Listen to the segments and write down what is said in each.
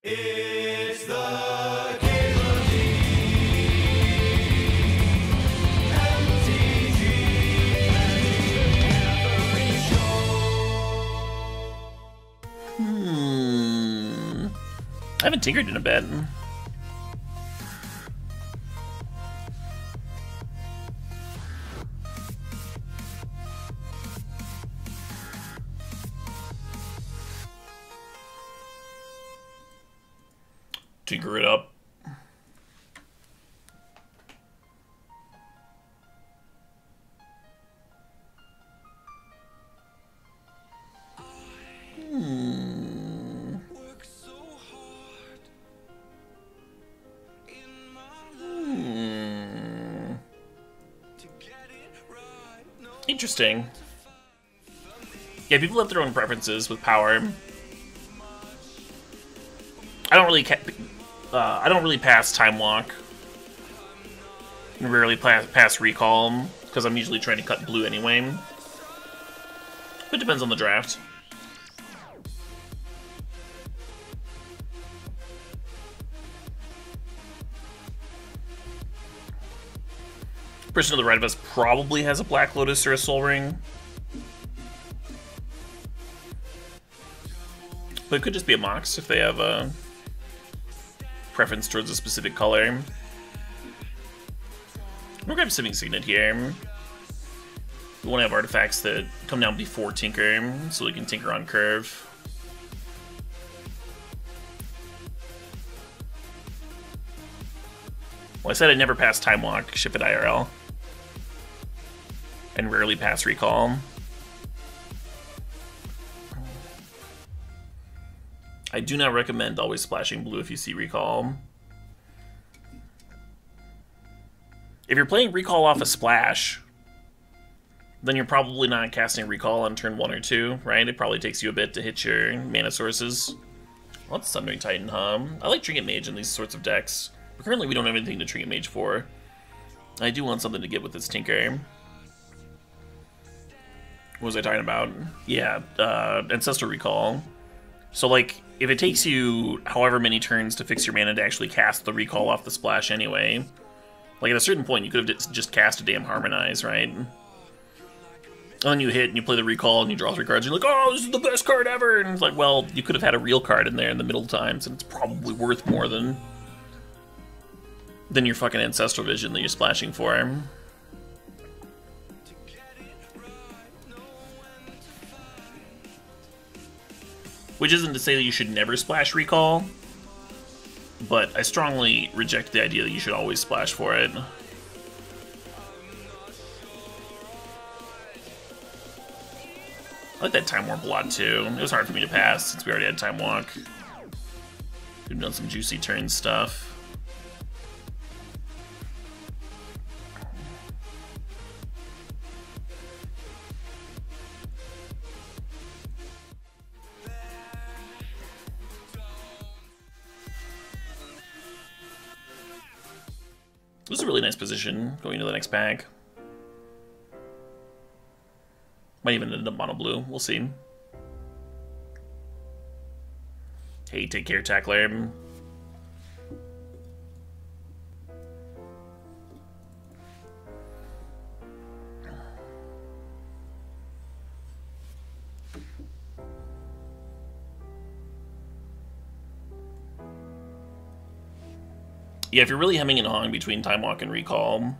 It's the I haven't tinkered in a bit. Tinker it up. Interesting. Yeah, people have their own preferences with power. I don't really pass time walk, and rarely pass recall because I'm usually trying to cut blue anyway. But it depends on the draft. Person to the right of us probably has a Black Lotus or a Soul Ring. But it could just be a Mox if they have a preference towards a specific color. We'll grab Simming Signet here. We want to have artifacts that come down before Tinker, so we can Tinker on curve. Well, I said I never pass Time Walk, ship it IRL. And rarely pass Recall. I do not recommend always splashing blue if you see Recall. If you're playing Recall off a splash, then you're probably not casting Recall on turn 1 or 2, right? It probably takes you a bit to hit your mana sources. Well, that's Sundering Titan, huh? I like Trinket Mage in these sorts of decks. But currently we don't have anything to Trinket Mage for. I do want something to get with this Tinker. What was I talking about? Yeah, Ancestral Recall. So, like, if it takes you however many turns to fix your mana to actually cast the Recall off the splash anyway, like, at a certain point you could have just cast a damn Harmonize, right? And then you hit and you play the Recall and you draw 3 cards and you're like, oh, this is the best card ever! And it's like, well, you could have had a real card in there in the middle times, and it's probably worth more than your fucking Ancestral Vision that you're splashing for. Which isn't to say that you should never splash Recall, but I strongly reject the idea that you should always splash for it. I like that Time Warp a lot too. It was hard for me to pass since we already had Time Walk. We've done some juicy turn stuff. This is a really nice position going into the next pack. Might even end up mono blue. We'll see. Hey, take care, Tackler. Yeah, if you're really hemming and hawing between Time Walk and Recall,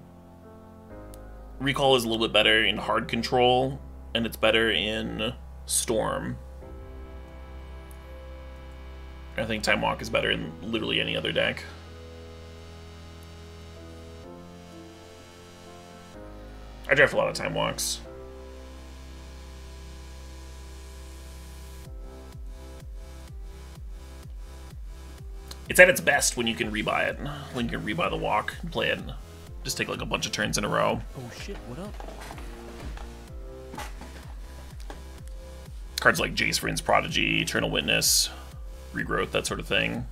Recall is a little bit better in hard control, and it's better in Storm. I think Time Walk is better in literally any other deck. I draft a lot of Time Walks. It's at its best when you can rebuy it. When you can rebuy the walk and play it. Just take like a bunch of turns in a row. Oh shit, what up? Cards like Jace Vryn's Prodigy, Eternal Witness, Regrowth, that sort of thing.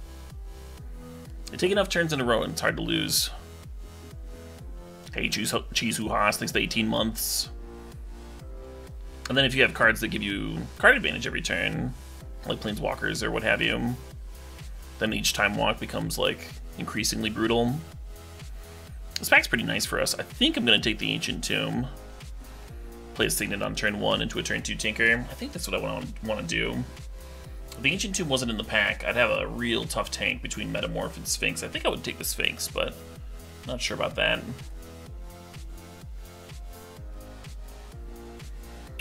They take enough turns in a row and it's hard to lose. Hey, Chizu Haas, thanks to 18 months. And then if you have cards that give you card advantage every turn, like Planeswalkers or what have you, then each time walk becomes like increasingly brutal. This pack's pretty nice for us. I think I'm gonna take the Ancient Tomb. Play a Signet on turn 1 into a turn 2 Tinker. I think that's what I want to do. If the Ancient Tomb wasn't in the pack, I'd have a real tough tank between Metamorph and Sphinx. I think I would take the Sphinx, but not sure about that.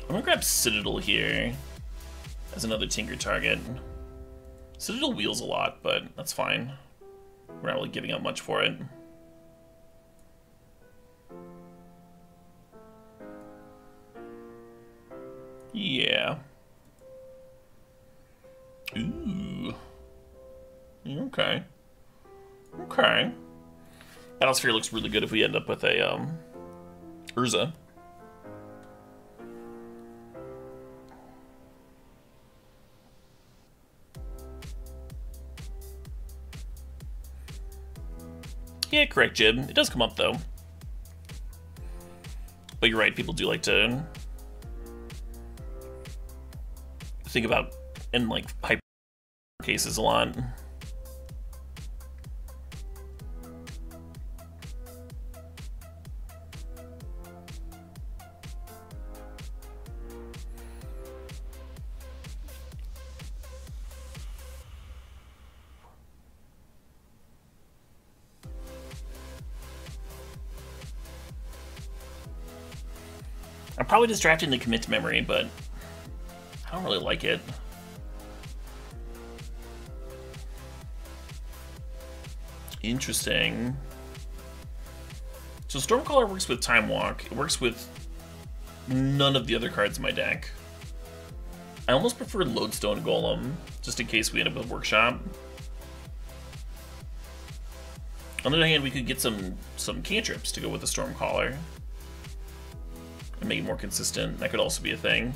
I'm gonna grab Citadel here as another Tinker target. Citadel wheels a lot, but that's fine. We're not really giving up much for it. Yeah. Ooh. Okay. Okay. Battlesphere looks really good if we end up with a, Urza. Yeah, correct, Jib. It does come up, though. But you're right, people do like to think about, in like, hyper cases a lot. I'm probably distracting the commit to memory, but I don't really like it. Interesting. So Stormcaller works with Time Walk. It works with none of the other cards in my deck. I almost prefer Lodestone Golem, just in case we end up with Workshop. On the other hand, we could get some cantrips to go with the Stormcaller and make it more consistent. That could also be a thing.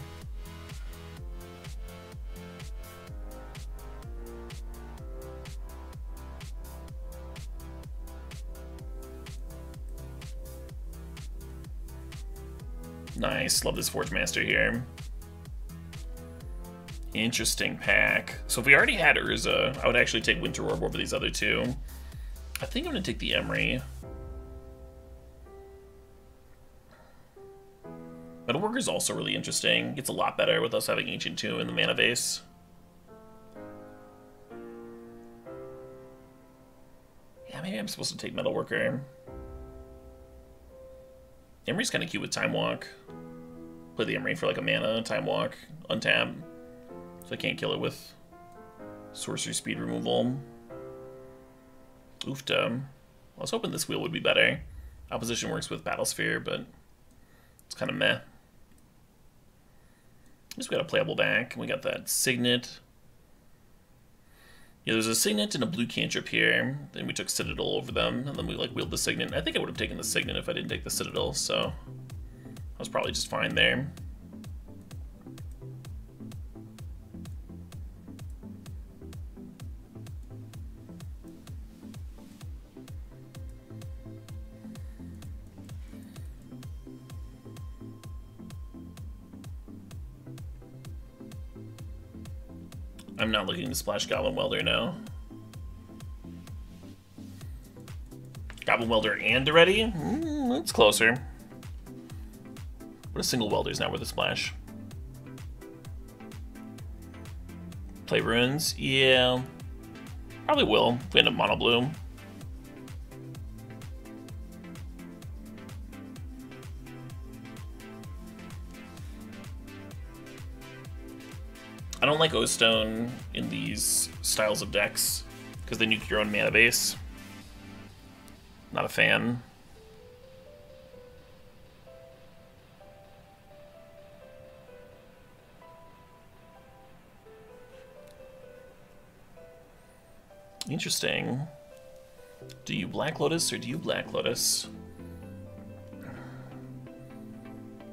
Nice, love this Forge Master here. Interesting pack. So if we already had Urza, I would actually take Winter Orb over these other two. I think I'm gonna take the Emery. Metalworker is also really interesting. It's a lot better with us having Ancient Tomb in the mana base. Yeah, maybe I'm supposed to take Metalworker. Emery's kind of cute with Time Walk. Play the Emery for like a mana, Time Walk, untap. So I can't kill it with Sorcery Speed removal. Oofta. I was hoping this wheel would be better. Opposition works with Battlesphere, but it's kind of meh. At least we got a playable back, and we got that Signet. Yeah, there's a Signet and a blue cantrip here. Then we took Citadel over them, and then we like wheeled the Signet. I think I would have taken the Signet if I didn't take the Citadel, so I was probably just fine there. I'm not looking to splash Goblin Welder now. Goblin Welder and Ready? That's closer. But a single Welder is not worth a splash. Play Ruins? Yeah. Probably will if we end up mono blue. I don't like O-Stone in these styles of decks because they nuke your own mana base. Not a fan. Interesting. Do you Black Lotus or do you Black Lotus?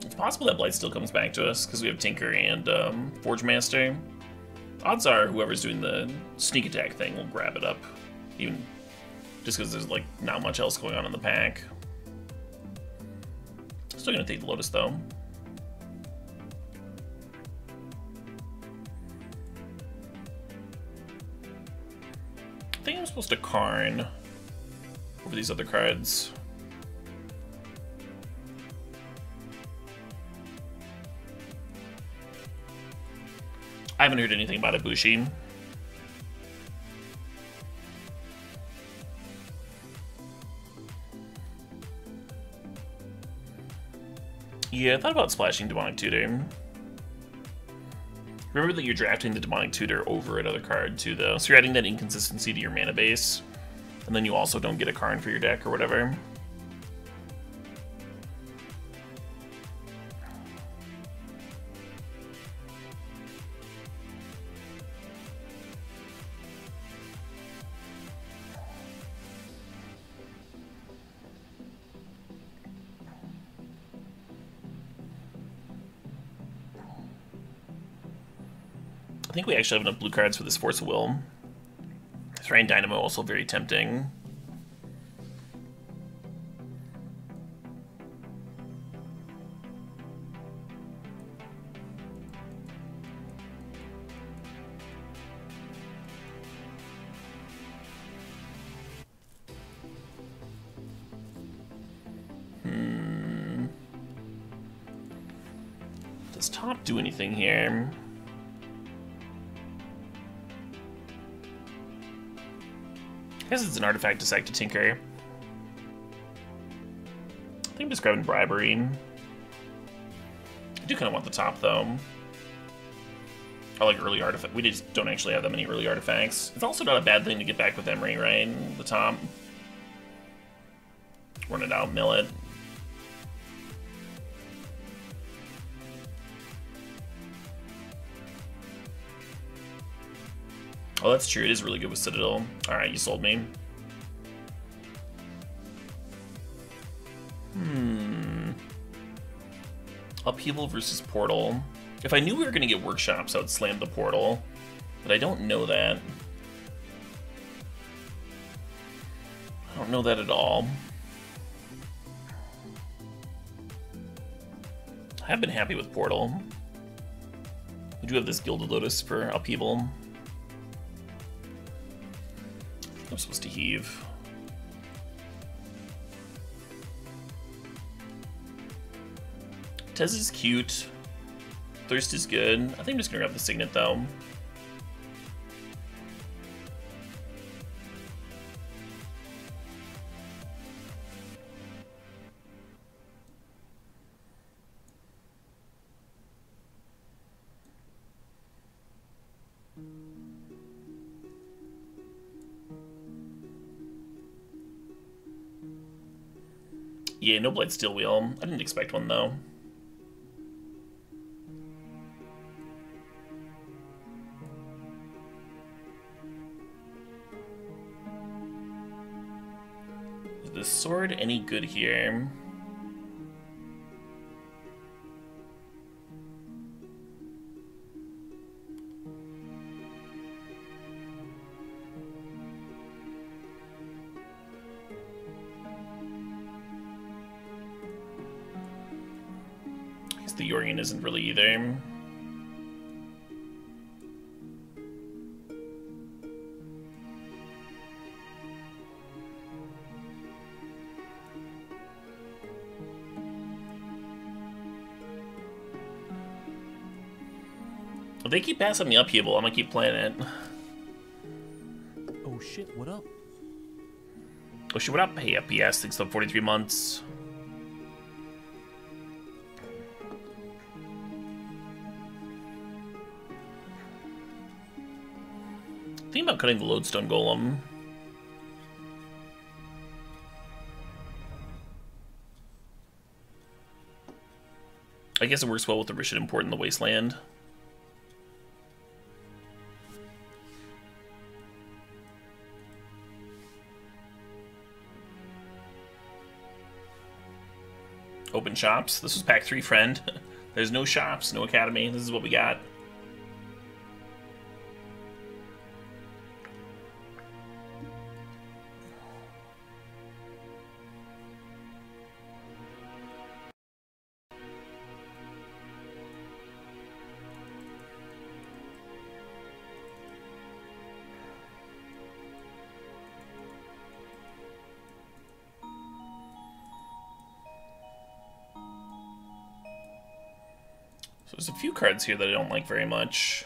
It's possible that Blight still comes back to us because we have Tinker and Forge Master. Odds are whoever's doing the sneak attack thing will grab it up, even just because there's like not much else going on in the pack. Still gonna take the Lotus though. think I'm supposed to Karn over these other cards. I haven't heard anything about Ibushi. Yeah, I thought about splashing Demonic Tutor. Remember that you're drafting the Demonic Tutor over another card too, though. So you're adding that inconsistency to your mana base. And then you also don't get a Karn for your deck or whatever. I think we actually have enough blue cards for this Force of Will. Thrain Dynamo also very tempting. Does top do anything here? I guess it's an artifact to sack to tinker. I think I'm just grabbing Bribery. I do kind of want the top, though. I like early artifact. We just don't actually have that many early artifacts. It's also not a bad thing to get back with Emery, right? The top. Run it out, mill it. Oh, that's true. It is really good with Citadel. Alright, you sold me. Upheaval versus Portal. If I knew we were going to get Workshops, I would slam the Portal. But I don't know that. I don't know that at all. I have been happy with Portal. We do have this Gilded Lotus for Upheaval. I'm supposed to heave. Tez is cute. Thirst is good. I think I'm just gonna grab the Signet though. Yeah, no Blight Steel Wheel. I didn't expect one though. Is this sword any good here? The Yorion isn't really either. If they keep passing me Upheaval, I'm gonna keep playing it. Oh shit, what up? Oh shit, what up? Hey, FPS, thanks for 43 months. Think about cutting the Lodestone Golem. I guess it works well with the Rishon Import in the Wasteland. Open shops. This was pack 3, friend. There's no shops, no academy. This is what we got. There's a few cards here that I don't like very much.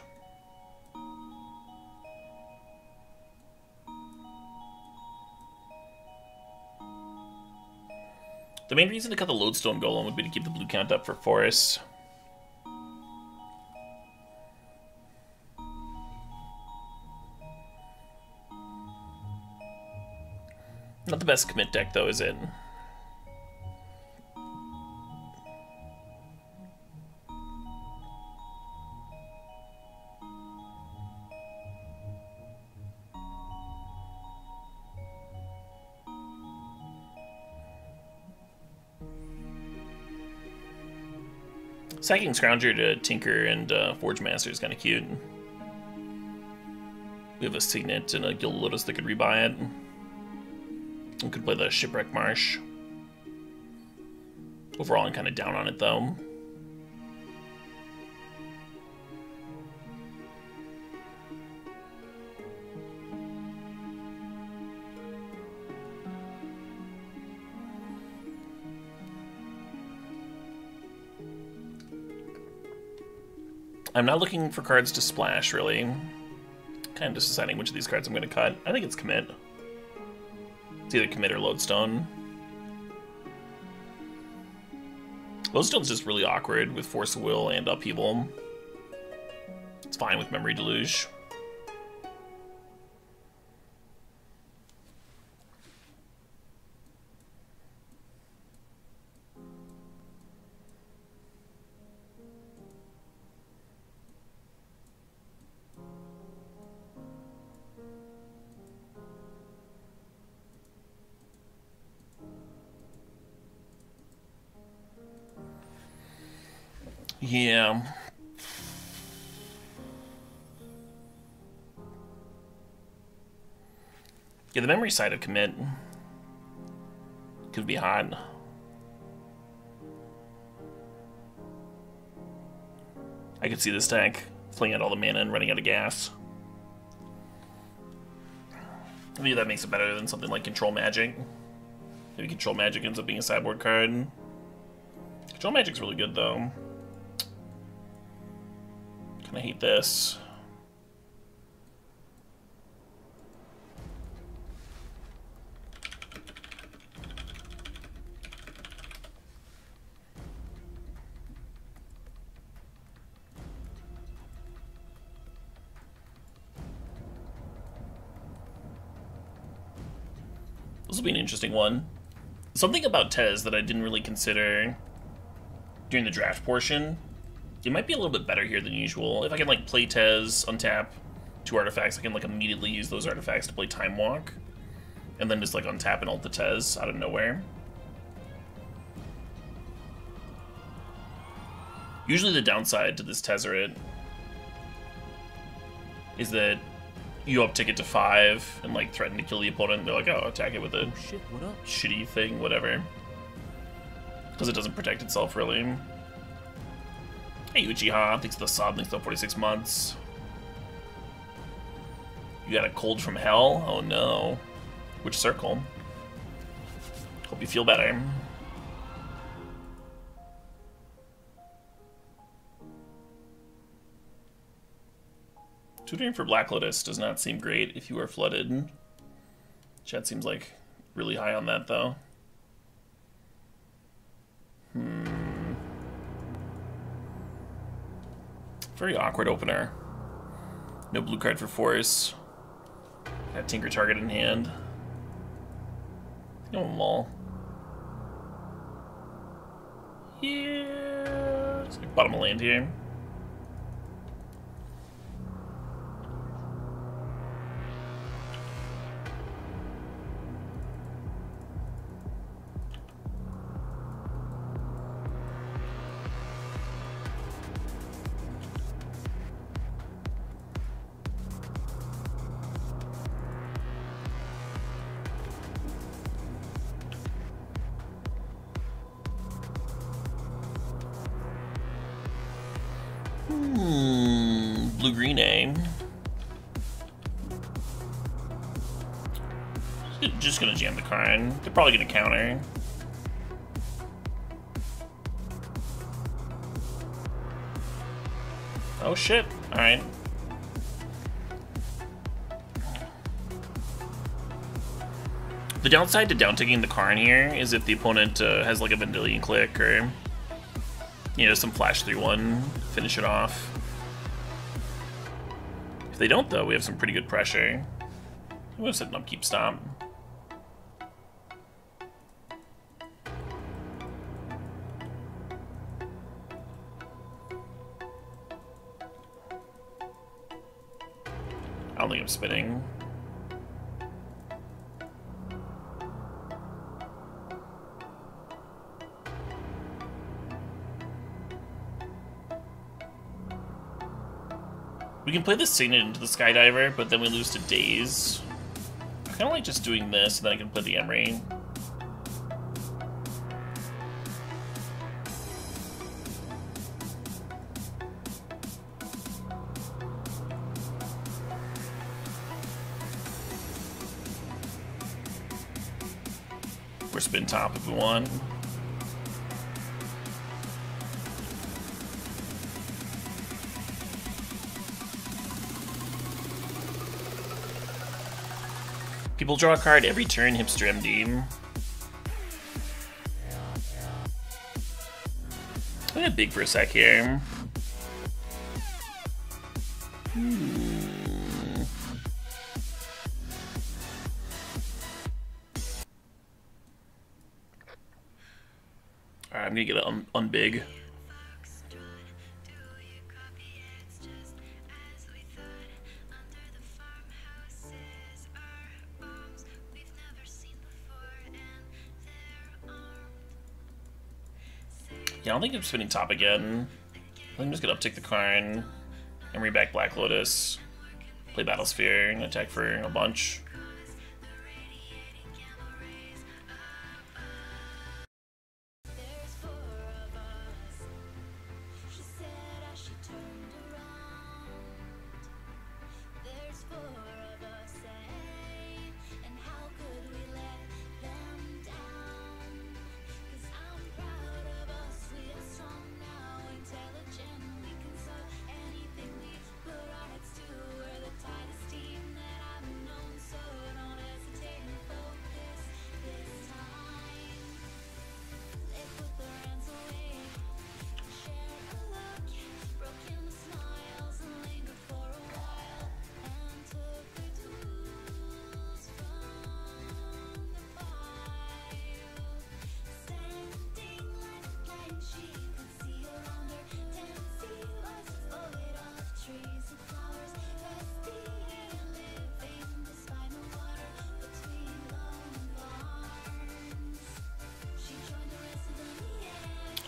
The main reason to cut the Lodestone Golem would be to keep the blue count up for forests. Not the best commit deck, though, is it? Sacking Scrounger to Tinker and Forge Master is kind of cute. We have a Signet and a Guild Lotus that could rebuy it. We could play the Shipwreck Marsh. Overall, I'm kind of down on it, though. I'm not looking for cards to splash, really. Kind of just deciding which of these cards I'm going to cut. I think it's Commit. It's either Commit or Lodestone. Lodestone's just really awkward with Force of Will and Upheaval. It's fine with Memory Deluge. Yeah. Yeah, the memory side of Commit could be hot. I could see this deck flinging out all the mana and running out of gas. Maybe that makes it better than something like Control Magic. Maybe Control Magic ends up being a sideboard card. Control Magic's really good, though. Kinda hate this. This will be an interesting one. Something about Tez that I didn't really consider during the draft portion. It might be a little bit better here than usual. If I can, like, play Tez, untap 2 artifacts, I can, like, immediately use those artifacts to play Time Walk. And then just, like, untap and ult the Tez out of nowhere. Usually the downside to this Tezzeret is that you uptick it to 5 and, like, threaten to kill the opponent. They're like, oh, attack it with a shitty thing, whatever. Because it doesn't protect itself, really. Hey, Uchiha, thanks for the sub, thanks for 46 months. You got a cold from hell? Oh no. Which circle? Hope you feel better. Tutoring for Black Lotus does not seem great if you are flooded. Chat seems like really high on that, though. Very awkward opener. No blue card for Force. Got Tinker target in hand. No Maul. Yeah. It's like bottom of land here. Blue-green aim. Just gonna jam the card. They're probably gonna counter. Oh shit. Alright. The downside to down-ticking the Karn here is if the opponent has like a Vendilion click or, you know, some flash 3-1, finish it off. If they don't, though, we have some pretty good pressure. I'm gonna set an upkeep stomp. I don't think I'm spinning. We can play the Signet into the Skydiver, but then we lose to Daze. I kind of like just doing this, and then I can play the Emery. Or spin top if we want. People draw a card every turn, hipster MD. I got big for a sec here. Alright, I'm gonna get it unbig. Yeah, I don't think I'm spinning top again. I think I'm just gonna uptick the Karn, and reback Black Lotus, play Battlesphere, and attack for a bunch.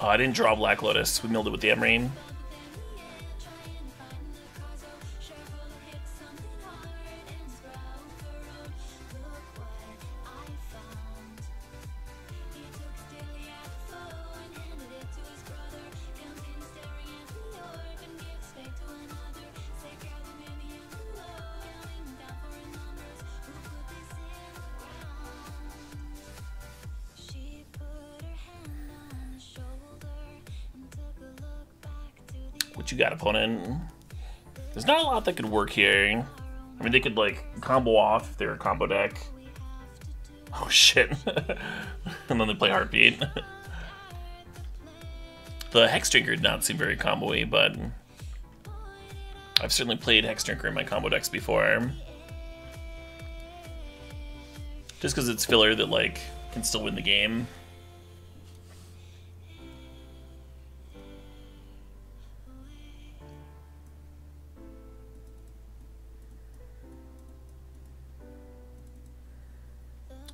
Oh, I didn't draw Black Lotus. We milled it with the Emery. What you got, opponent? There's not a lot that could work here. I mean, they could, like, combo off if they're a combo deck. Oh, shit. And then they play Heartbeat. The Hex Drinker did not seem very combo-y, but I've certainly played Hex Drinker in my combo decks before. Just because it's filler that, like, can still win the game.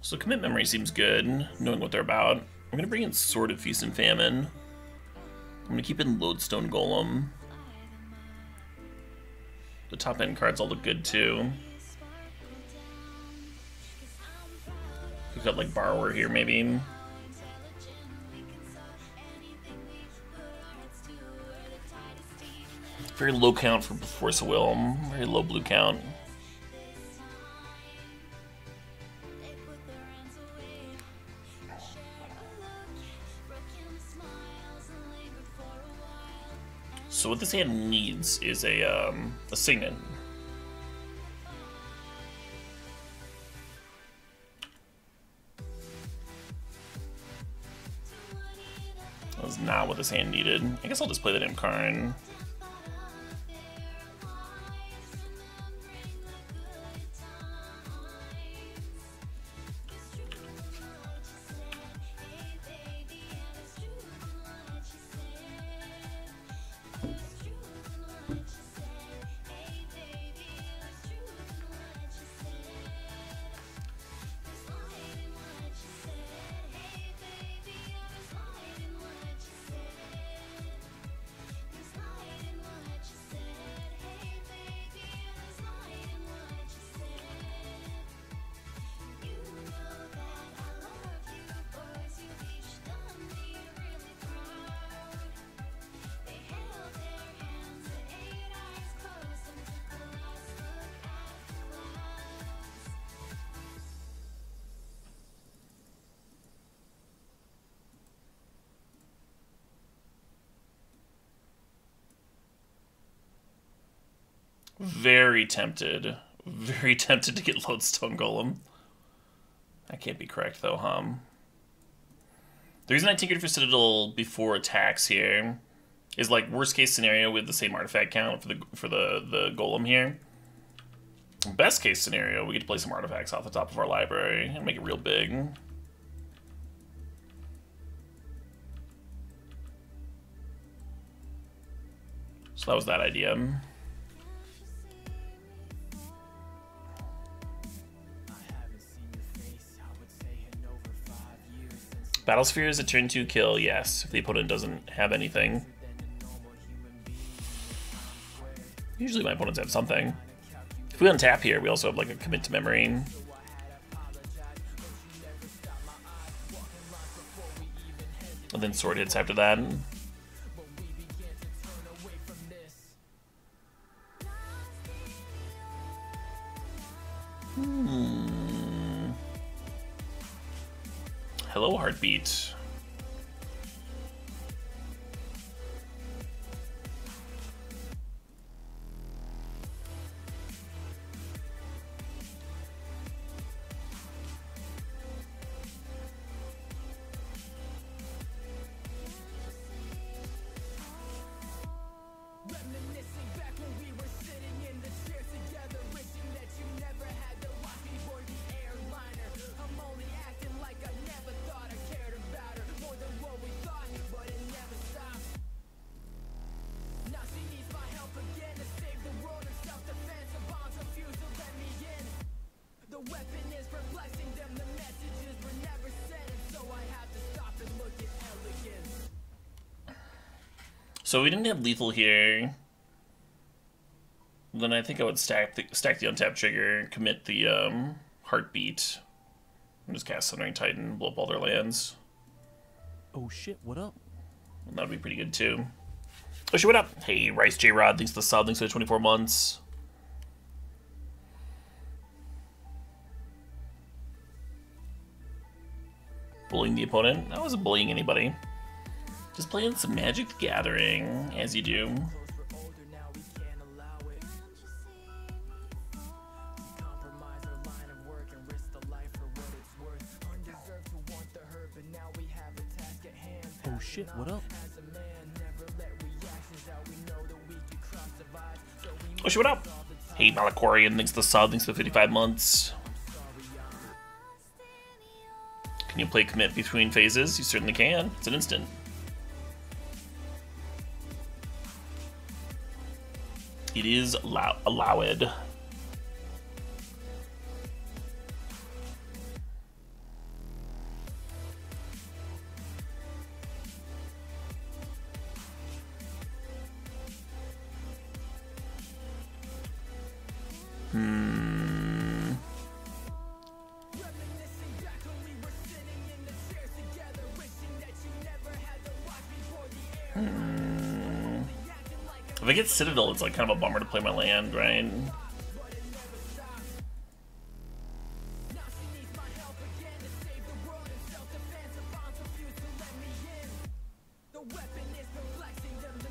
So Commit Memory seems good, knowing what they're about. I'm going to bring in Sword of Feast and Famine. I'm going to keep in Lodestone Golem. The top end cards all look good too. We've got like Borrower here maybe. Very low count for Force of Will, very low blue count. So what this hand needs is a Signet. That was not what this hand needed. I guess I'll just play the damn Karn. Very tempted to get Lodestone Golem. That can't be correct though, huh? The reason I tinkered for Citadel before attacks here is like worst case scenario with the same artifact count for the Golem here. Best case scenario, we get to play some artifacts off the top of our library and make it real big. So that was that idea. Battlesphere is a turn 2 kill, yes, if the opponent doesn't have anything. Usually my opponents have something. If we untap here, we also have like a commit to memory. And then sword hits after that. Hello, Heartbeat. So we didn't have lethal here. Then I think I would stack the untap trigger, commit the Heartbeat, and just cast Sundering Titan, blow up all their lands. Oh shit, what up? And that'd be pretty good too. Oh shit, what up? Hey, Rice J Rod, thanks to the sub, thanks for the 24 months. Bullying the opponent? I wasn't bullying anybody. Just playing some Magic the Gathering, as you do. Oh shit, what up? Oh shit, what up? Hey, Malakorian, thanks to the sub, thanks for the 55 months. Can you play commit between phases? You certainly can. It's an instant. It is allowed. If I get Citadel, it's like kind of a bummer to play my land, right?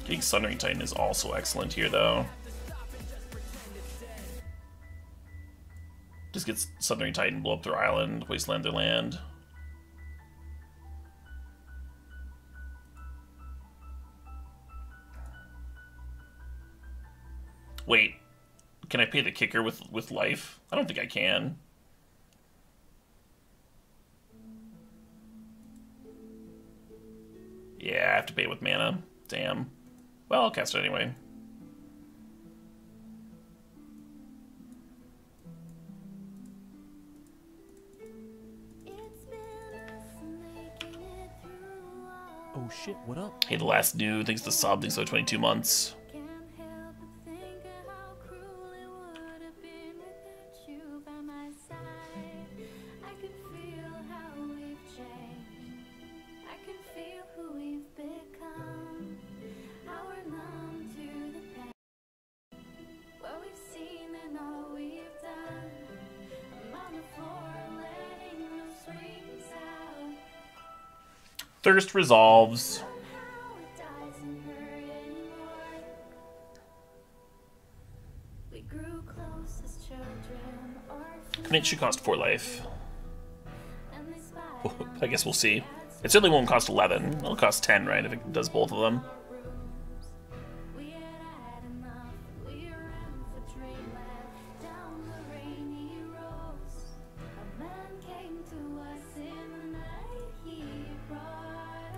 Getting Sundering Titan is also excellent here, though. Just gets Sundering Titan, blow up their island, wasteland their land. Wait, can I pay the kicker with life? I don't think I can. Yeah, I have to pay with mana. Damn. Well, I'll cast it anyway. Oh shit, what up? Hey, the last new, thanks to Sub, thanks for 22 months. Thirst resolves. Commit should cost 4 life. I guess we'll see. It certainly won't cost 11. It'll cost 10, right, if it does both of them.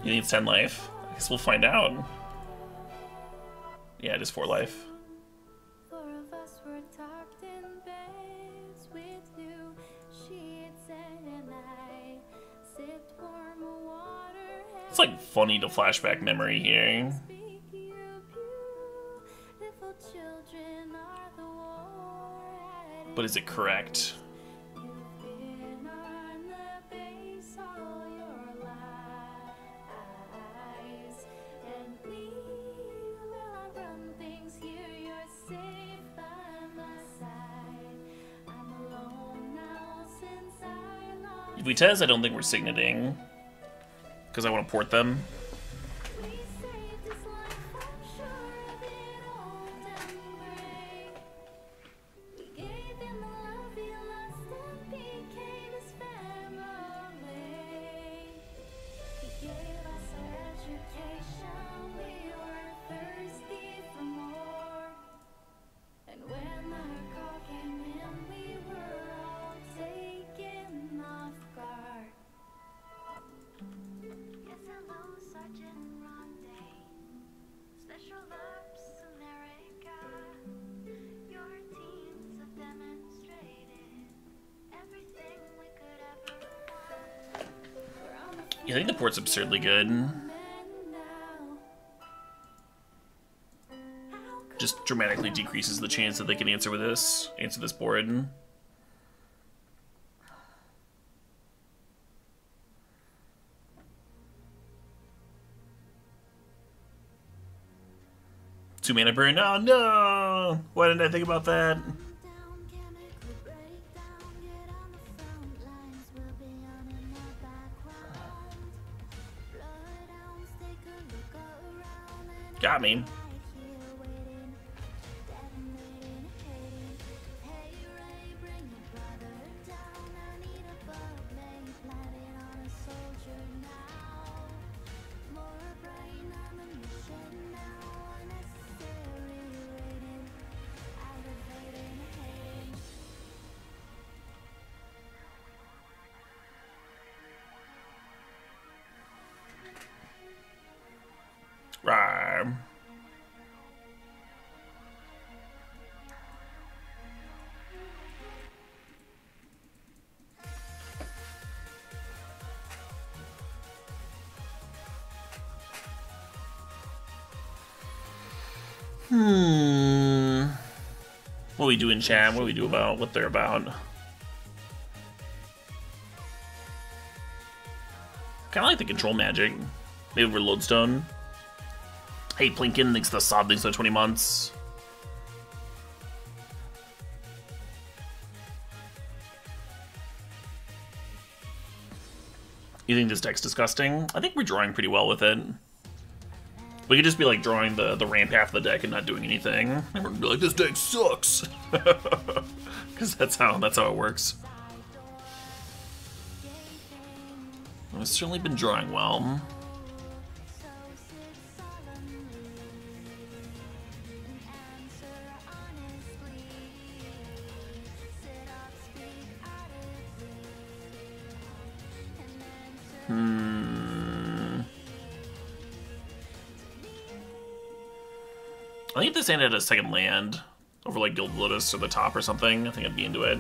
You think it's 10 life? I guess we'll find out. Yeah, it is 4 life. It's like funny to flashback memory here. But is it correct? Vitez, I don't think we're signating, because I want to port them. Yeah, I think the port's absurdly good. Just dramatically decreases the chance that they can answer this board. Two mana burn. Oh no! Why didn't I think about that? Got me. Rawr. What do we do in chat? What do we do about what they're about? Kind of like the control magic. Maybe we're Lodestone. Hey, Plinkin, thanks to the sod, thanks for 20 months. You think this deck's disgusting? I think we're drawing pretty well with it. We could just be like drawing the ramp half of the deck and not doing anything. And we're gonna be like, this deck sucks. Because that's how it works. I've certainly been drawing well. I think if this hand had a second land over like Guild Lotus or the top or something, I think I'd be into it.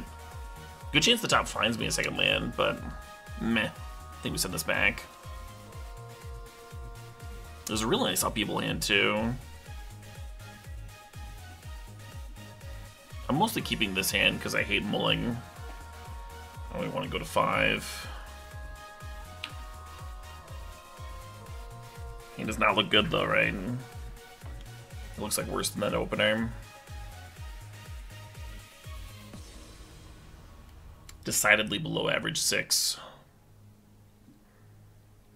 Good chance the top finds me a second land, but meh. I think we send this back. There's a really nice upheaval hand too. I'm mostly keeping this hand because I hate mulling. I only want to go to 5. He does not look good though, right? It looks like worse than that opener. Decidedly below average 6.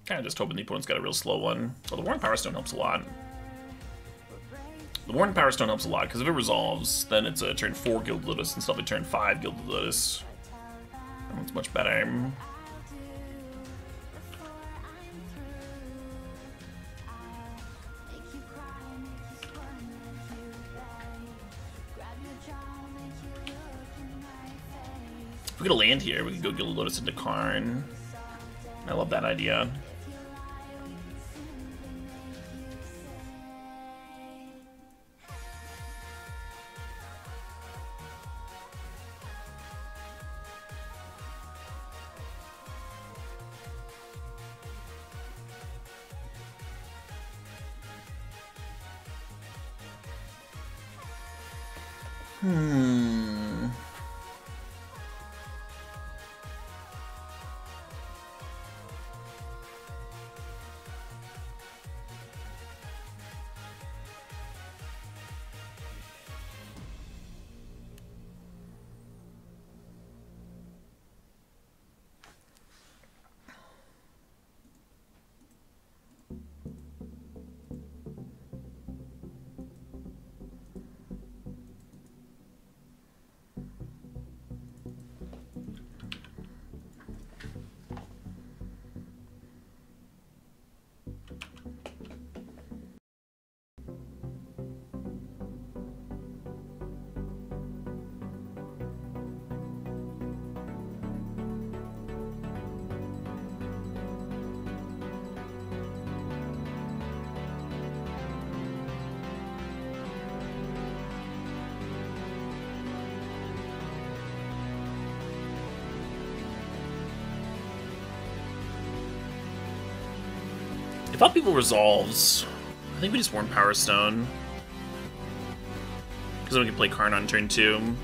Kinda just hoping the opponent's got a real slow one. Well, the Worn Power Stone helps a lot. The Worn Power Stone helps a lot, because if it resolves, then it's a turn 4 Guild Lotus instead of a turn 5 Guild Lotus. That one's much better. If we get a land here, we can go Guild Lotus into Karn. I love that idea. If upheaval resolves, I think we just Worn Power Stone. Because then we can play Karn on turn 2.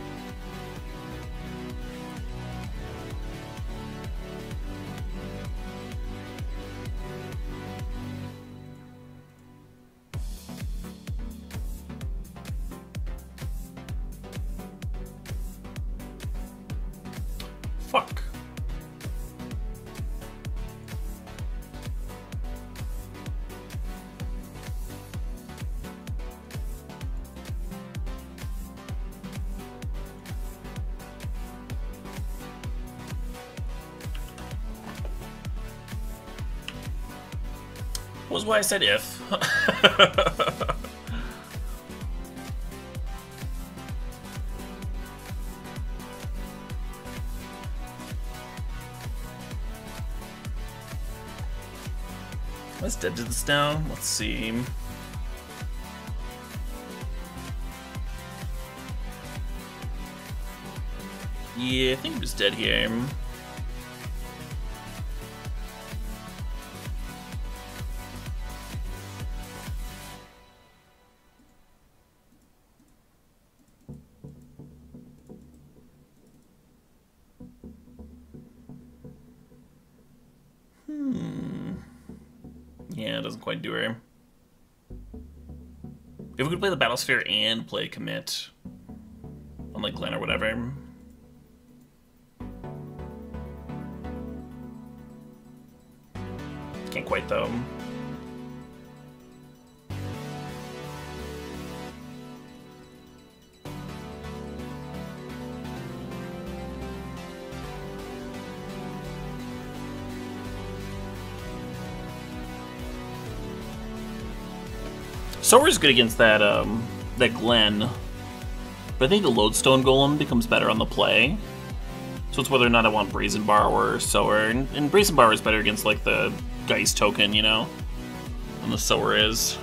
Fuck. Was why I said if. Let's dead to this now. Let's see. Yeah, I think I'm just dead here. Yeah, it doesn't quite do her. If we could play the Battlesphere and play Commit, unlike Glenn or whatever. Can't quite though. Sower's good against that that Glen, but I think the Lodestone Golem becomes better on the play. So it's whether or not I want Brazen Borrower or Sower, and Brazen Borrower is better against like the Geist token, you know, than the Sower is.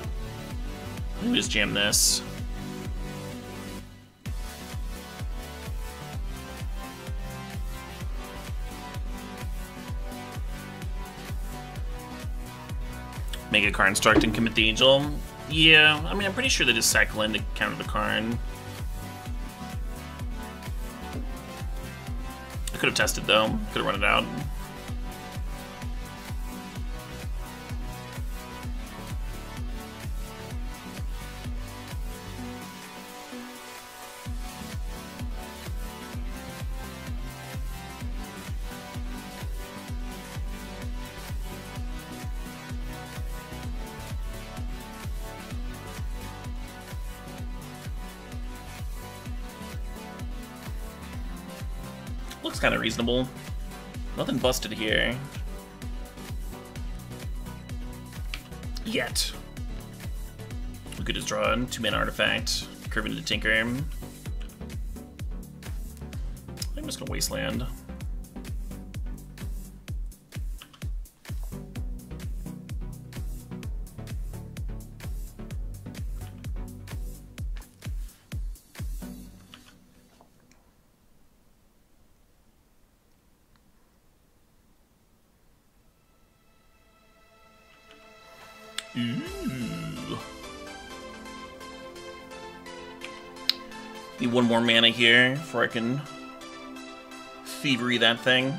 Let me just jam this. Make a Karnstruct and commit the Angel. Yeah, I mean, I'm pretty sure they just sack Glen to counter the Karn. I could have tested though. Could have run it out. Looks kind of reasonable. Nothing busted here. Yet. We could just draw a 2-mana artifact, curve into Tinker. I'm just gonna Wasteland. Ooh. Need one more mana here before I can thievery that thing.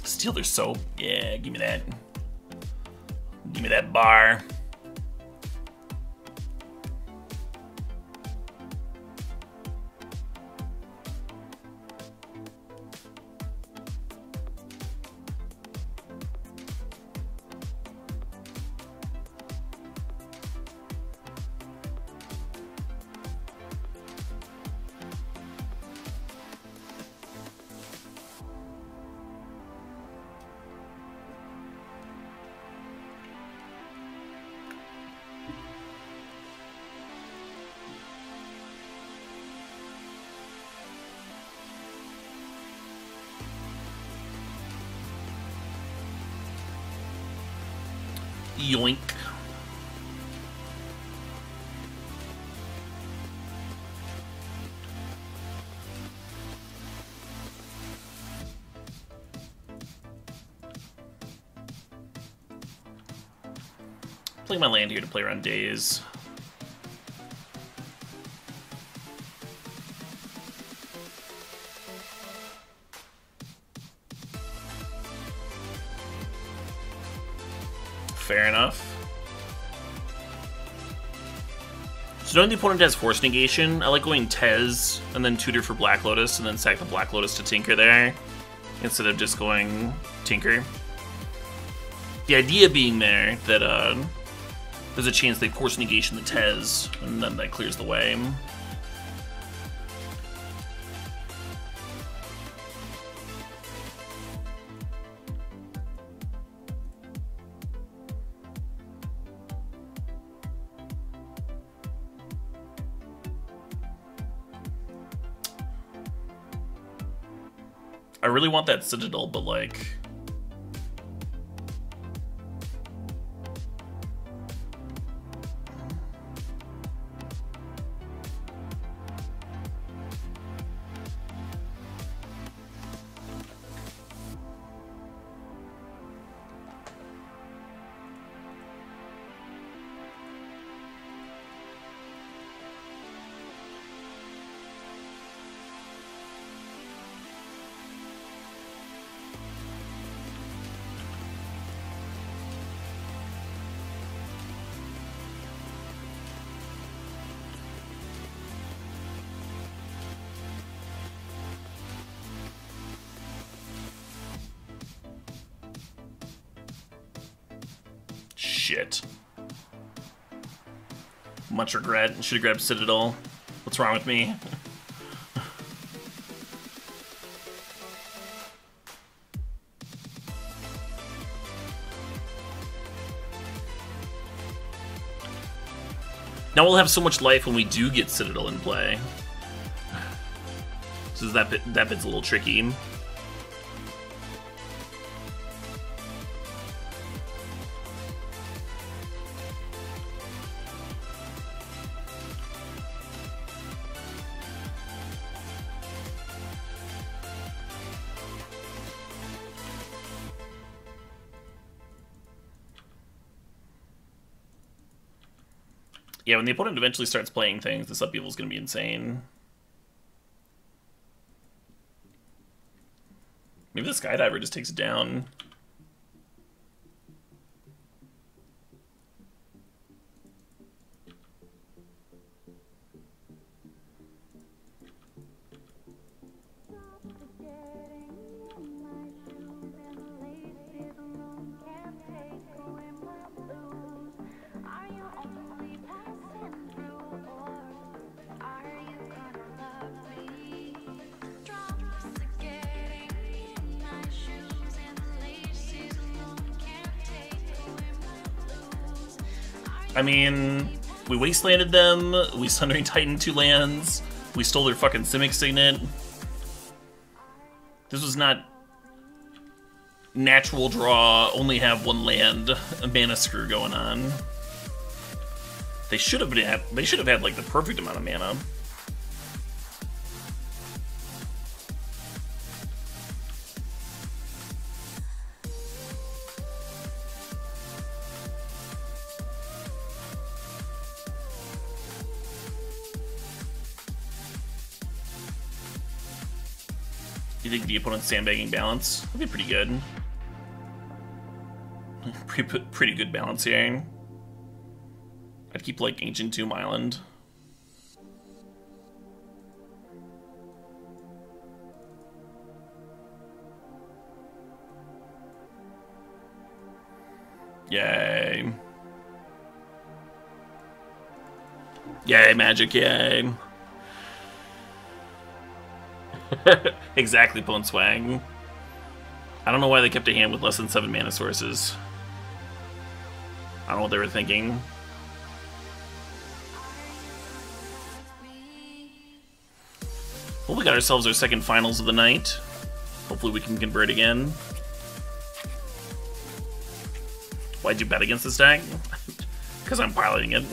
Steal their soap. Yeah, give me that. Give me that bar. Yoink. Play my land here to play around Daze. Fair enough. So knowing the opponent has Force Negation, I like going Tez, and then tutor for Black Lotus, and then sack the Black Lotus to Tinker there, instead of just going Tinker. The idea being there that there's a chance they Force Negation the Tez, and then that clears the way. I really want that Citadel, but like... shit. Much regret. Should have grabbed Citadel. What's wrong with me? Now we'll have so much life when we do get Citadel in play. So that bit's a little tricky. Yeah, when the opponent eventually starts playing things, this upheaval is going to be insane. Maybe the Skydiver just takes it down. I mean, we wastelanded them, we Sundering Titan 2 lands, we stole their fucking Simic Signet. This was not natural draw, only have one land, a mana screw going on. They should have had like the perfect amount of mana. You think the opponent's sandbagging balance? That'd be pretty good. Pretty good balance here. I'd keep like Ancient Tomb Island. Yay. Yay, Magic, yay. Exactly, Pwn Swag. I don't know why they kept a hand with less than 7 mana sources. I don't know what they were thinking. Well, we got ourselves our second finals of the night. Hopefully we can convert again. Why'd you bet against this deck? Because I'm piloting it.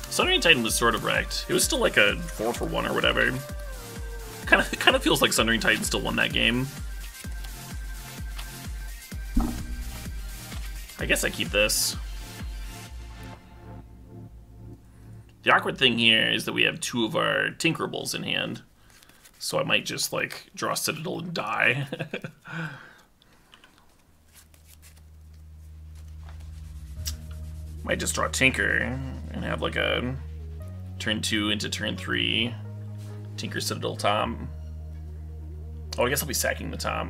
Sundering Titan was sort of wrecked. It was still like a 4-for-1 or whatever. Kind of feels like Sundering Titan still won that game. I guess I keep this. The awkward thing here is that we have 2 of our Tinkerables in hand. So I might just like draw Citadel and die. Might just draw Tinker and have like a turn 2 into turn 3 Tinker Citadel top. Oh, I guess I'll be sacking the top.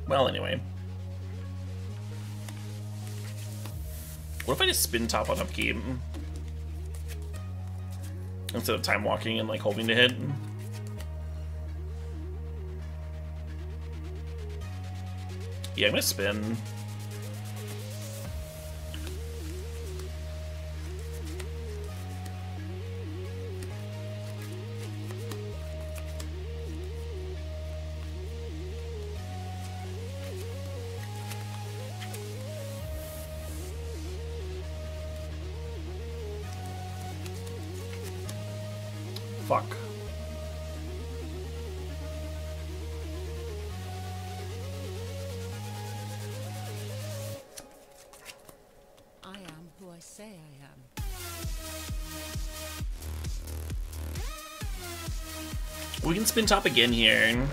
Well, anyway. What if I just spin top on upkeep? Instead of time walking and like hoping to hit? Yeah, I'm gonna spin. Fuck. I am who I say I am. We can spin top again here. And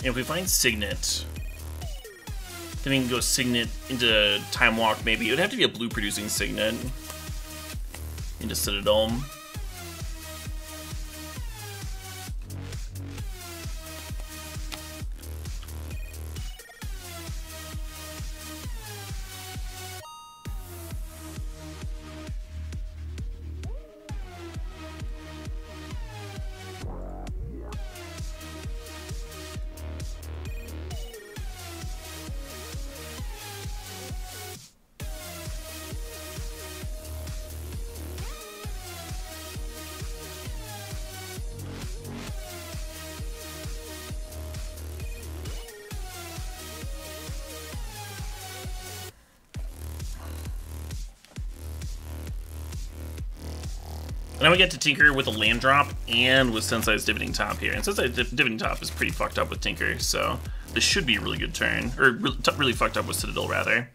if we find Signet, then we can go Signet into Time Walk maybe. It would have to be a blue producing Signet into Citadel. now we get to tinker with a land drop and with Sensei's Divoting Top here. And Sensei's Divoting Top is pretty fucked up with tinker, so this should be a really good turn. Or really fucked up with Citadel, rather.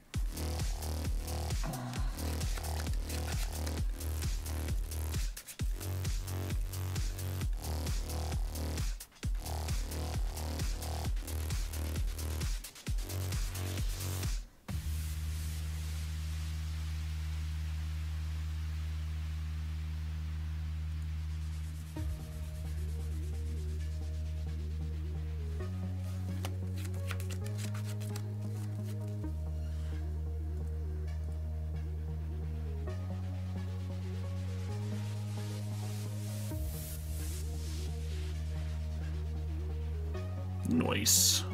Nice.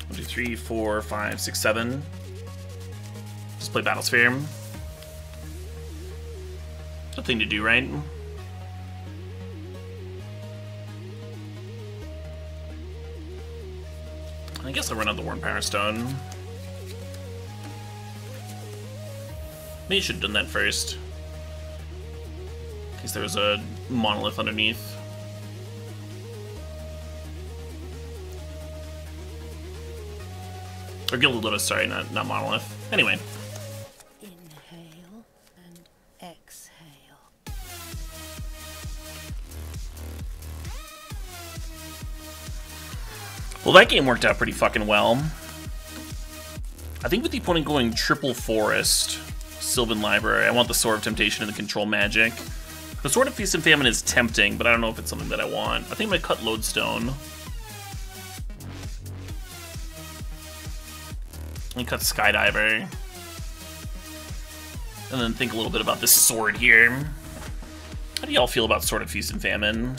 1, 2, 3, 4, 5, 6, 7. Just play Battlesphere. It's a thing to do, right? I guess I'll run out the Worn Power Stone. Maybe I should have done that first. In case there was a monolith underneath. Or Gilded Lotus, sorry, not monolith. Anyway. Inhale and exhale. Well, that game worked out pretty fucking well. I think with the opponent going triple forest, Sylvan Library, I want the Sword of Temptation and the Control Magic. The Sword of Feast and Famine is tempting, but I don't know if it's something that I want. I think I'm gonna cut Lodestone. And cut Skydiver. And then think a little bit about this sword here. How do y'all feel about Sword of Feast and Famine?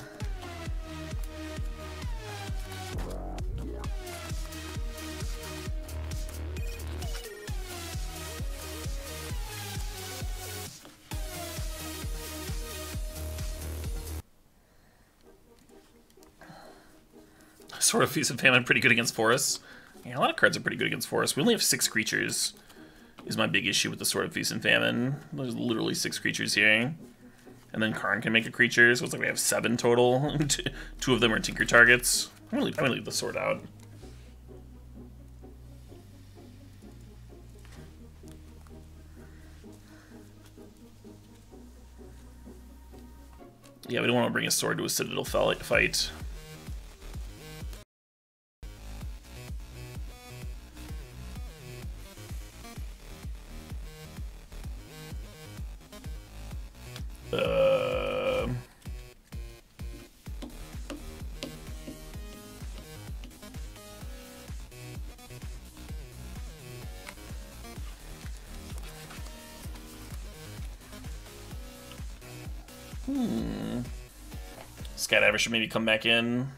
Sword of Feast and Famine pretty good against forests. Yeah, a lot of cards are pretty good against forests. We only have 6 creatures, is my big issue with the Sword of Feast and Famine. There's literally 6 creatures here. And then Karn can make a creature, so it's like we have 7 total. 2 of them are Tinker targets. I'm gonna leave the sword out. Yeah, we don't want to bring a sword to a Citadel fight. Skydiver should maybe come back in.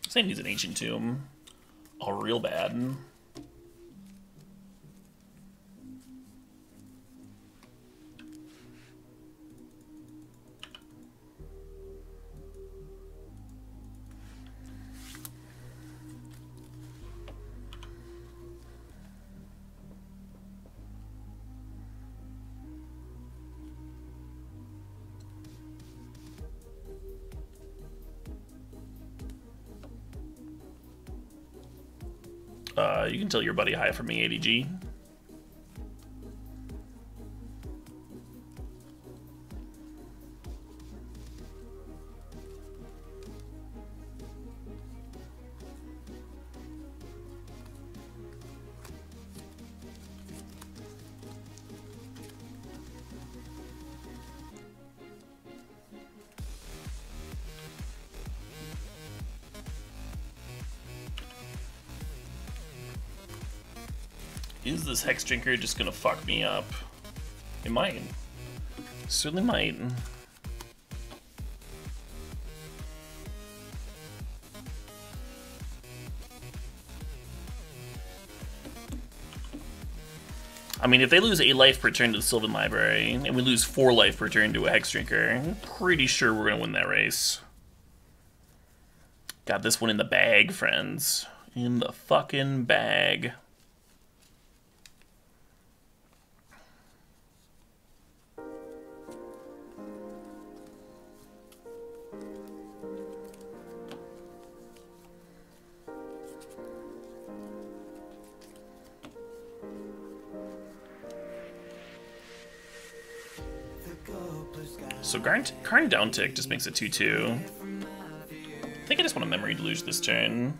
Same needs an Ancient Tomb. Oh, real bad. You can tell your buddy hi from me, ADG. Is this Hex Drinker just gonna fuck me up? It might. It certainly might. I mean, if they lose a life per turn to the Sylvan Library, and we lose 4 life per turn to a Hex Drinker, I'm pretty sure we're gonna win that race. Got this one in the bag, friends. In the fucking bag. So Karn down tick just makes it 2-2. I think I just want a memory deluge this turn.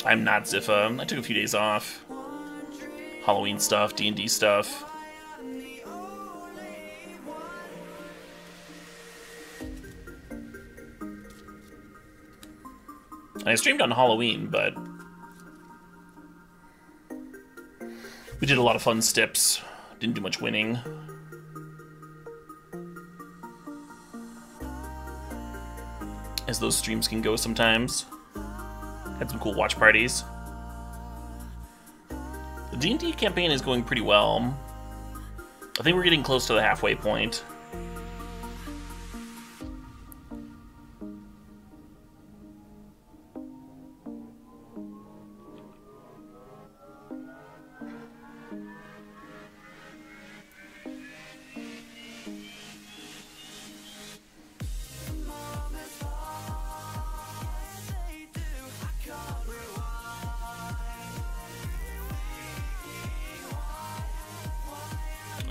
I'm not Ziffa. I took a few days off. Halloween stuff, D&D stuff. I streamed on Halloween, but we did a lot of fun stips. Didn't do much winning. As those streams can go sometimes. Had some cool watch parties. The D&D campaign is going pretty well. I think we're getting close to the halfway point.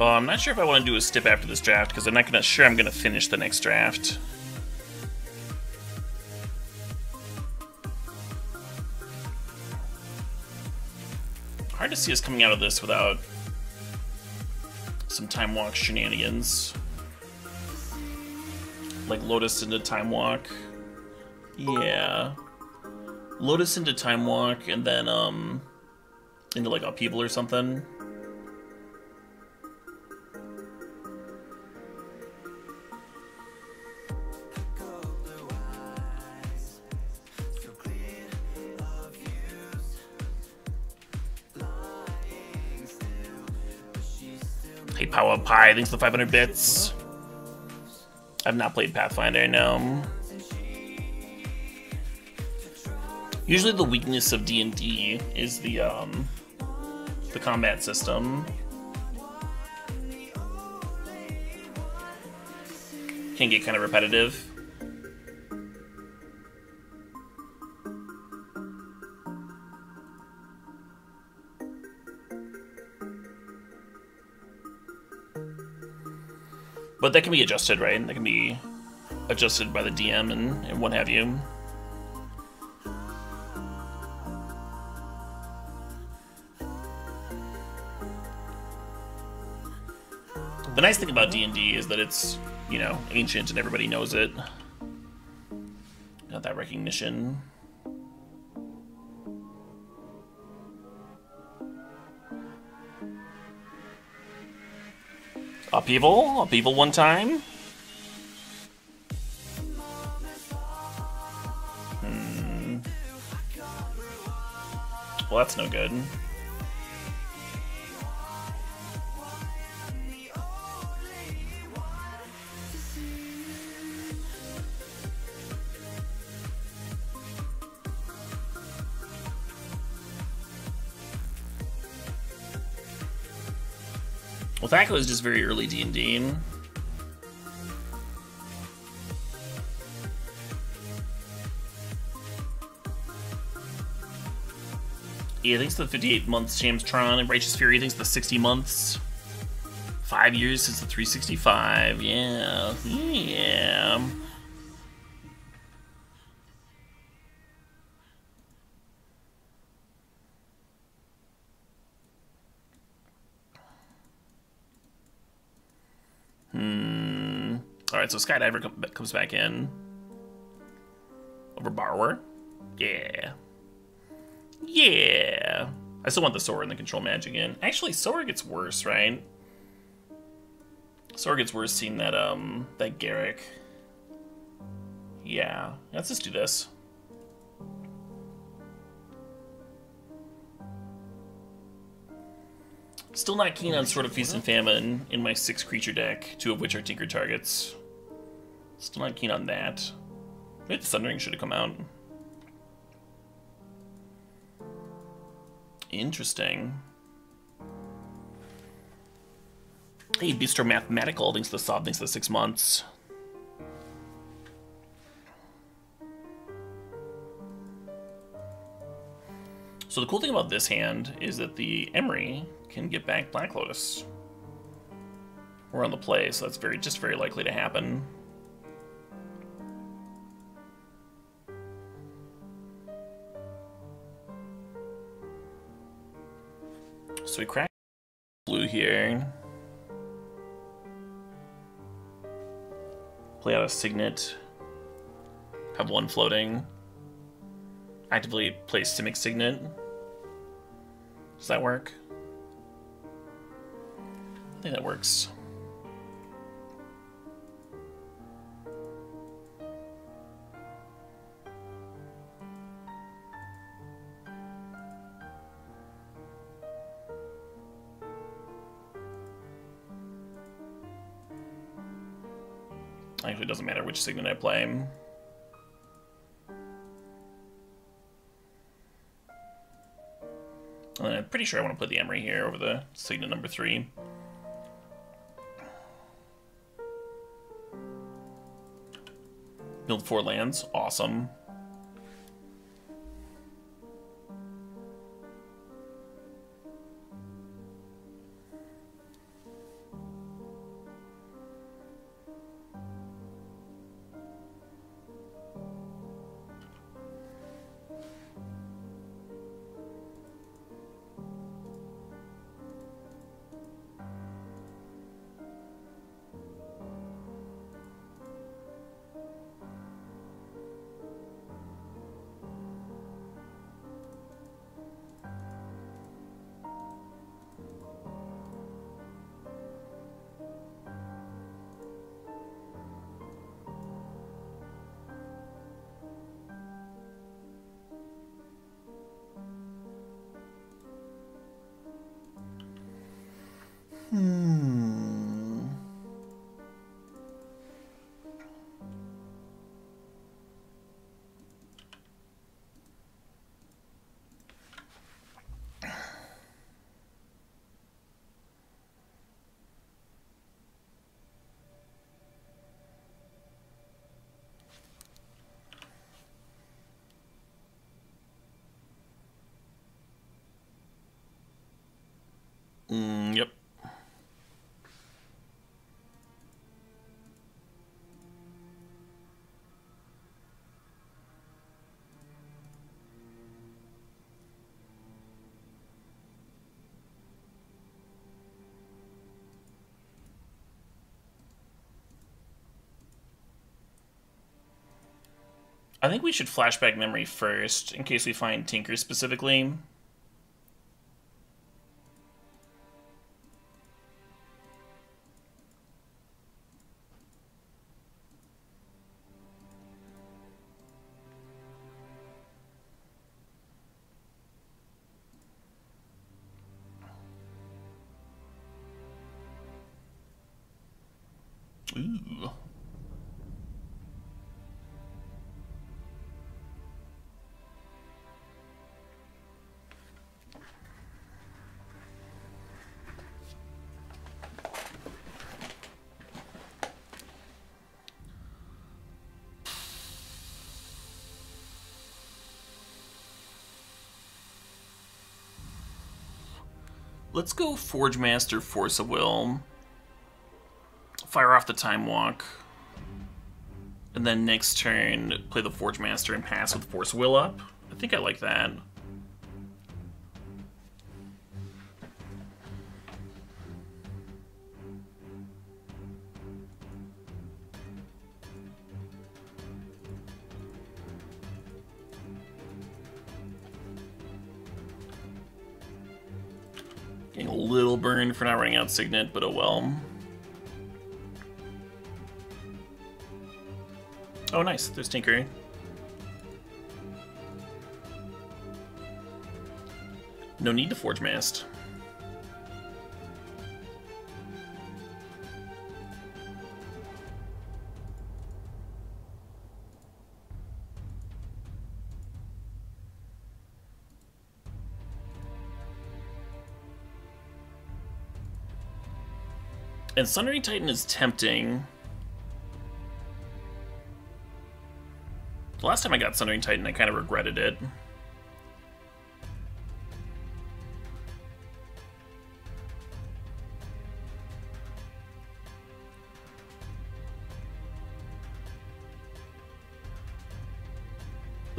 I'm not sure if I want to do a stip after this draft, because I'm not sure I'm going to finish the next draft. Hard to see us coming out of this without some Time Walk shenanigans. Like Lotus into Time Walk. Yeah. Lotus into Time Walk, and then, into, like, Upheaval or something. Hey, Power Pie, thanks for the 500 bits. I've not played Pathfinder, no. Usually the weakness of D&D is the combat system. Can get kind of repetitive. But that can be adjusted, right? That can be adjusted by the DM and what have you. The nice thing about D&D is that it's, you know, ancient and everybody knows it. Got that recognition. Upheaval? Upheaval one time? Well, that's no good. Well, Thaco is just very early D&D. Yeah, thanks to the 58 months, Jamstron, and Righteous Fury, thanks to the 60 months. 5 years since the 365, yeah. Yeah. Alright, so Skydiver comes back in. Over Borrower. Yeah. Yeah. I still want the Sora and the Control Magic in. Actually, Sora gets worse, right? Sora gets worse seeing that, that Garrick. Yeah. Let's just do this. Still not keen on Sword of Feast and Famine in my 6 creature deck, 2 of which are Tinker targets. Still not keen on that. Maybe the Sundering should have come out. Interesting. Hey, Bistro Mathematical, thanks to the sub, thanks to the 6 months. So the cool thing about this hand is that the Emery can get back Black Lotus. We're on the play, so that's just very likely to happen. So we crack blue here. Play out a Signet. Have one floating. Actively play Simic Signet. Does that work? I think that works. Actually, it doesn't matter which Signet I play. I'm pretty sure I want to put the Emery here over the Signet number 3. Build 4 lands. Awesome. Yep. I think we should flashback memory first, in case we find Tinker specifically. Ooh. Let's go Forge Master, Force of Will. Fire off the Time Walk. And then next turn, play the Forge Master and pass with Force Will up. I think I like that. Getting a little burned for not running out Signet, but oh well. Oh nice, there's Tinker. No need to Forge Mast. And Sundering Titan is tempting. The last time I got Sundering Titan, I kind of regretted it.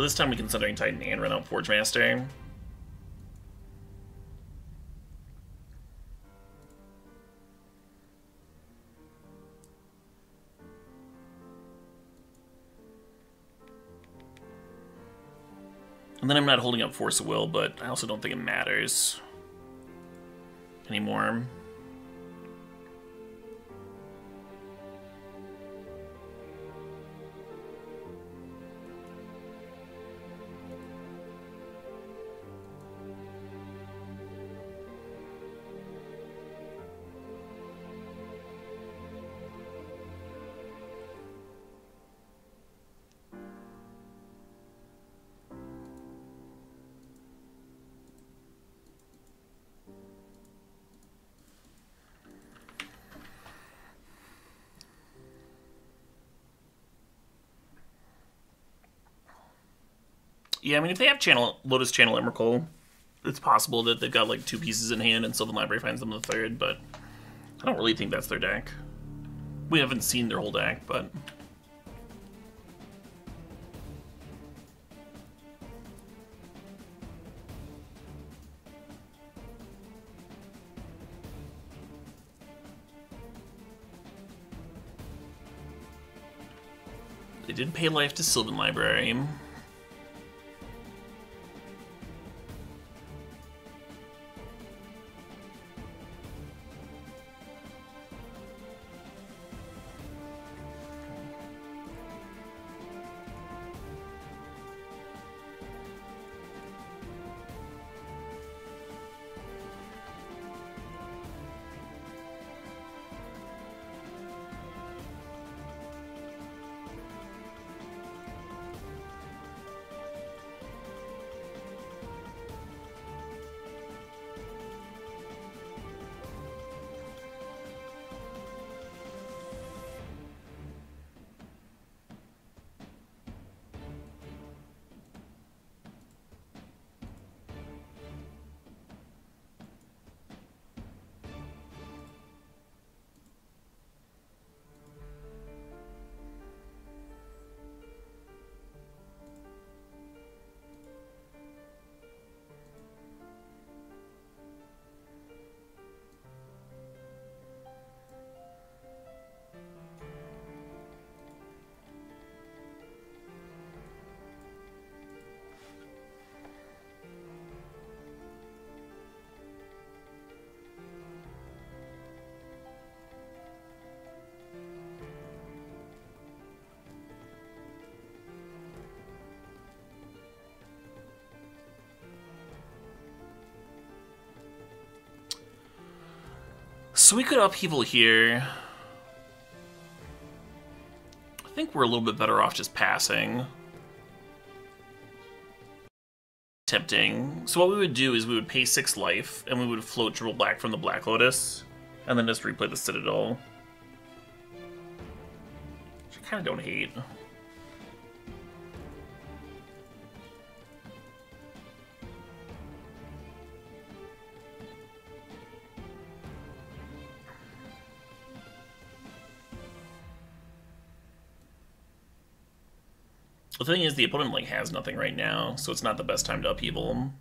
But this time we can Sundering Titan and run out Forge Master. And then I'm not holding up Force of Will, but I also don't think it matters anymore. Yeah, I mean, if they have Lotus Channel Emrakul, it's possible that they've got like 2 pieces in hand and Sylvan Library finds them the 3rd, but I don't really think that's their deck. We haven't seen their whole deck, but... They did pay life to Sylvan Library. So we could upheaval here. I think we're a little bit better off just passing. Tempting. So what we would do is we would pay 6 life, and we would float triple black from the Black Lotus, and then just replay the Citadel. Which I kind of don't hate. The thing is, the opponent like has nothing right now, so it's not the best time to upheaval him.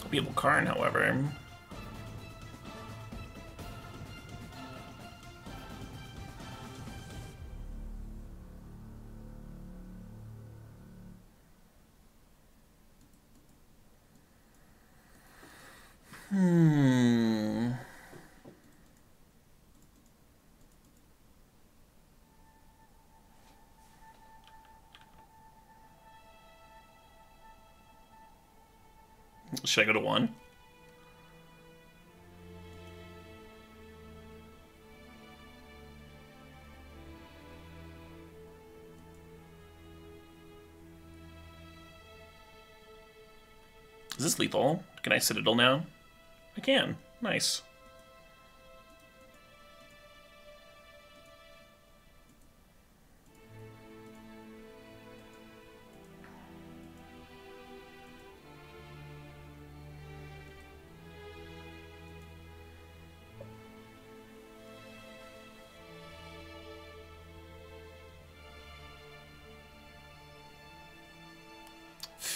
Upheaval Karn, however. Should I go to 1? Is this lethal? Can I Citadel now? I can. Nice.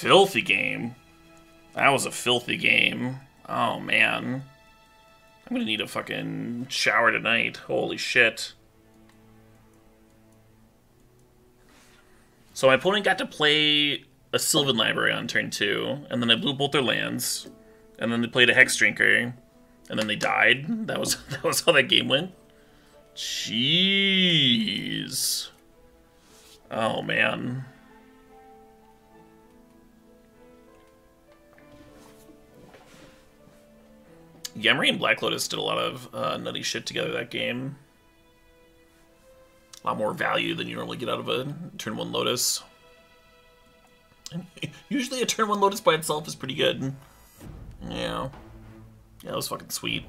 filthy game. That was a filthy game. Oh, man. I'm gonna need a fucking shower tonight. Holy shit. So my opponent got to play a Sylvan Library on turn 2, and then I blew both their lands, and then they played a Hex Drinker, and then they died. That was how that game went. Jeez. Oh, man. Yemri and Black Lotus did a lot of nutty shit together that game. A lot more value than you normally get out of a turn 1 Lotus. And usually a turn 1 Lotus by itself is pretty good. Yeah. Yeah, that was fucking sweet.